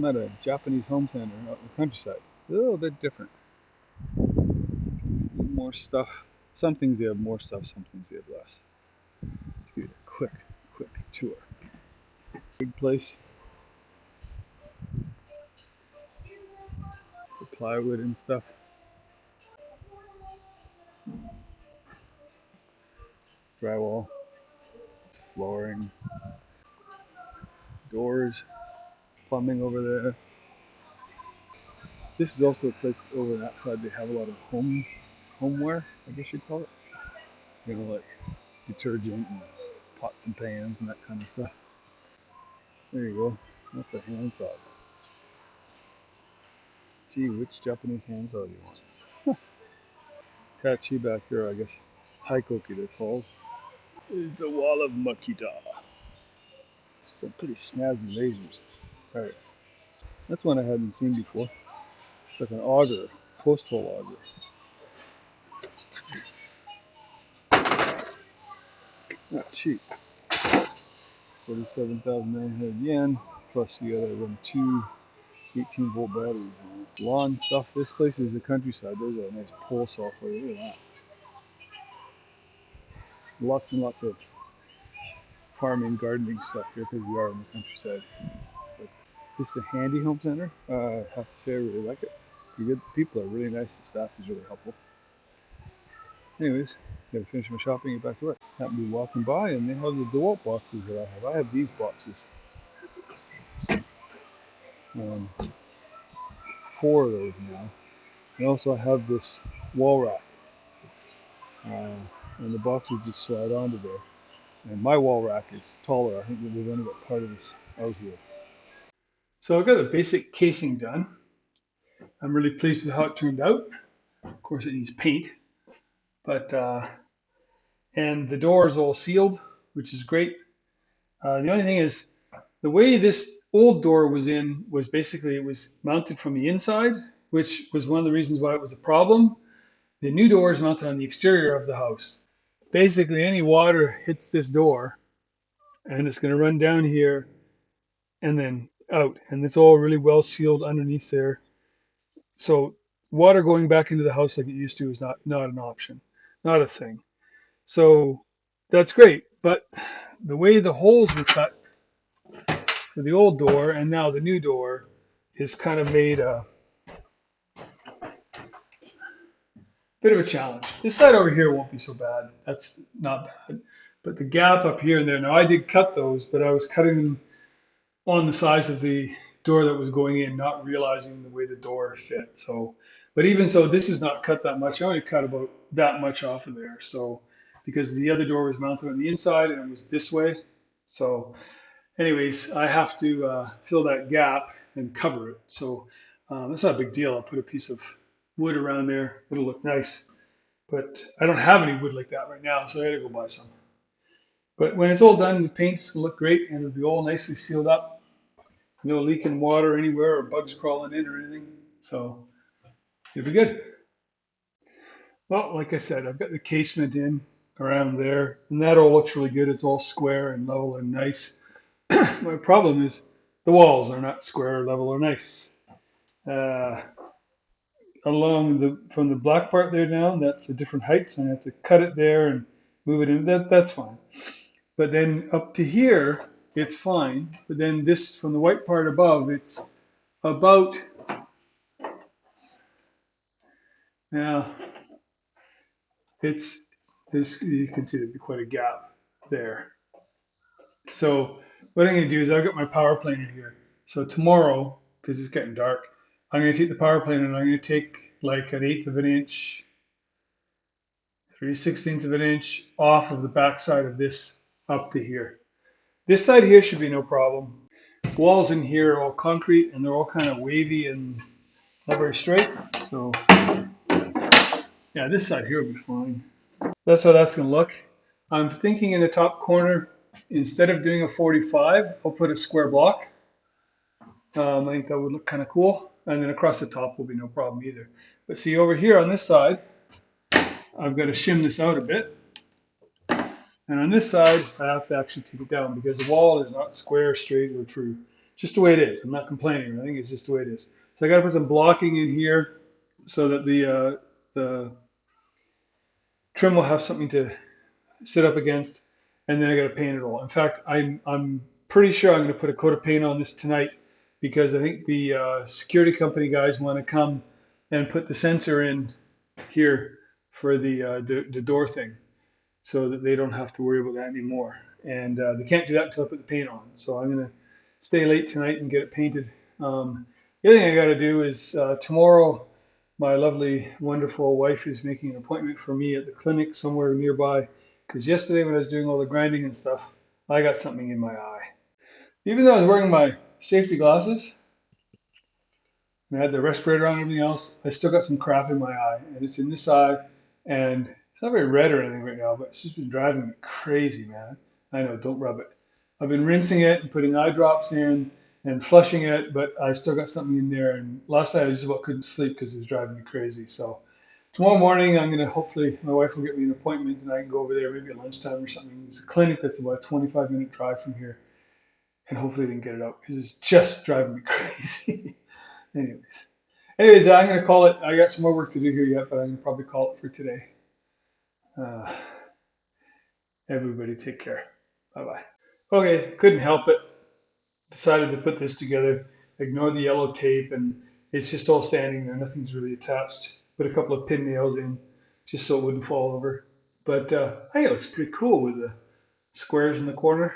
I'm at a Japanese home center out in the countryside. A little bit different. More stuff. Some things they have more stuff, some things they have less. Let's give you a quick tour. Big place. For plywood and stuff. Drywall. Flooring. Doors. Plumbing over there. This is also a place over on that side they have a lot of homeware, I guess you'd call it. You know, like detergent and pots and pans and that kind of stuff. There you go. That's a handsaw. Gee, which Japanese handsaw do you want? Tachi back here, I guess. Haikoki they're called. Is the wall of Makita. Some pretty snazzy lasers. Alright. That's one I hadn't seen before. It's like an auger, post-hole auger. Not cheap. 47,900 yen. Plus you gotta run two 18-volt batteries on it. Lawn stuff. This place is the countryside. There's a nice pole saw for you. Look at that. Lots and lots of farming, gardening stuff here because we are in the countryside. But this is a handy home center. I have to say I really like it. Pretty good. People are really nice. The staff is really helpful. Anyways, gotta finish my shopping and get back to work. Happened to be walking by and they have the DeWalt boxes that I have. I have these boxes. 4 of those now. And also I have this wall rack. And the boxes just slide onto there. And my wall rack is taller. I think we've only got part of this out here. So I got a basic casing done. I'm really pleased with how it turned out. Of course it needs paint. But and the door is all sealed, which is great. The only thing is, the way this old door was in was basically it was mounted from the inside, which was one of the reasons why it was a problem. The new door is mounted on the exterior of the house. Basically, any water hits this door, and it's going to run down here and then out, and it's all really well sealed underneath there. So water going back into the house like it used to is not an option, not a thing. So that's great, but the way the holes were cut for the old door and now the new door is kind of made a bit of a challenge. This side over here won't be so bad. That's not bad. But the gap up here and there, now I did cut those, but I was cutting them on the size of the door that was going in, not realizing the way the door fit. So, but even so, this is not cut that much. I only cut about that much off of there. So, because the other door was mounted on the inside and it was this way. So, anyways, I have to fill that gap and cover it. So, that's not a big deal. I'll put a piece of wood around there. It'll look nice. But I don't have any wood like that right now, so I gotta go buy some. But when it's all done, the paint is gonna look great and it'll be all nicely sealed up. No leaking water anywhere or bugs crawling in or anything. So it'll be good. Well, like I said, I've got the casement in around there and that all looks really good. It's all square and level and nice. My problem is the walls are not square, level, or nice. From the black part there down, that's a different height, so I have to cut it there and move it in. That's fine. But then up to here, it's fine. But then this, from the white part above, it's about, now, it's this, you can see there'd be quite a gap there. So what I'm going to do is I've got my power planer here. So tomorrow, because it's getting dark, I'm going to take the power planer and I'm going to take like 1/8 of an inch, 3/16 of an inch off of the back side of this up to here. This side here should be no problem. The walls in here are all concrete and they're all kind of wavy and not very straight. So yeah, this side here will be fine. That's how that's going to look. I'm thinking in the top corner, instead of doing a 45, I'll put a square block. I think that would look kind of cool. And then across the top will be no problem either. But see over here on this side, I've got to shim this out a bit. And on this side, I have to actually take it down because the wall is not square, straight, or true. just the way it is. I'm not complaining. I think it's just the way it is. So I got to put some blocking in here so that the trim will have something to sit up against, and then I got to paint it all. In fact, I'm pretty sure I'm going to put a coat of paint on this tonight because I think the security company guys want to come and put the sensor in here for the door thing, so that they don't have to worry about that anymore. And they can't do that until I put the paint on. So I'm going to stay late tonight and get it painted. The other thing I got to do is tomorrow, my lovely, wonderful wife is making an appointment for me at the clinic somewhere nearby. Because yesterday when I was doing all the grinding and stuff, I got something in my eye. Even though I was wearing my safety glasses and I had the respirator on and everything else, I still got some crap in my eye. And it's in this eye. And it's not very red or anything right now, but it's just been driving me crazy, man. I know, don't rub it. I've been rinsing it and putting eye drops in and flushing it, but I still got something in there. And last night I just about couldn't sleep because it was driving me crazy. So tomorrow morning I'm gonna hopefully my wife will get me an appointment and I can go over there maybe at lunchtime or something. It's a clinic that's about a 25-minute drive from here, and hopefully they can get it out because it's just driving me crazy. Anyways, I'm gonna call it. I got some more work to do here yet, but I'm gonna probably call it for today. Uh, Everybody take care. Bye bye. Okay, couldn't help it. Decided to put this together. Ignore the yellow tape, and it's just all standing there. Nothing's really attached. Put a couple of pin nails in just so it wouldn't fall over. But I think it looks pretty cool with the squares in the corner.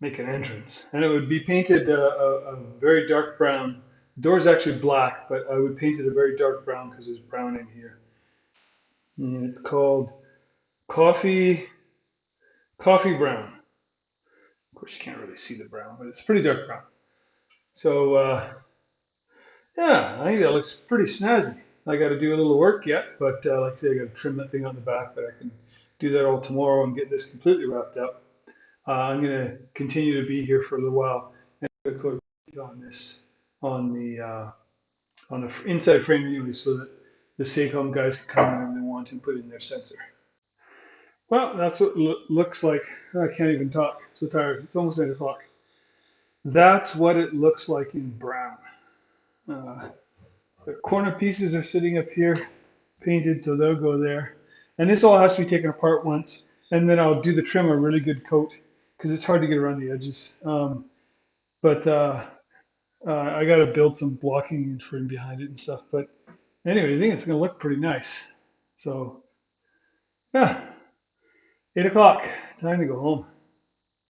Make an entrance. And it would be painted a very dark brown. The door is actually black, but I would paint it a very dark brown because there's brown in here. And it's called Coffee Brown. Of course, you can't really see the brown, but it's pretty dark brown. So, yeah, I think that looks pretty snazzy. I got to do a little work yet, but like I said, I got to trim that thing on the back, but I can do that all tomorrow and get this completely wrapped up. I'm going to continue to be here for a little while and put on this on the inside frame anyway, so that the Safehome guys can come whenever they want and put in their sensor. Well, that's what it looks like. I can't even talk. I'm so tired. It's almost 8 o'clock. That's what it looks like in brown. Uh, the corner pieces are sitting up here, painted, so they'll go there. And this all has to be taken apart once, and then I'll do the trim a really good coat because it's hard to get around the edges. But I got to build some blocking in front behind it and stuff. But anyway, I think it's going to look pretty nice. So, yeah, 8 o'clock. Time to go home.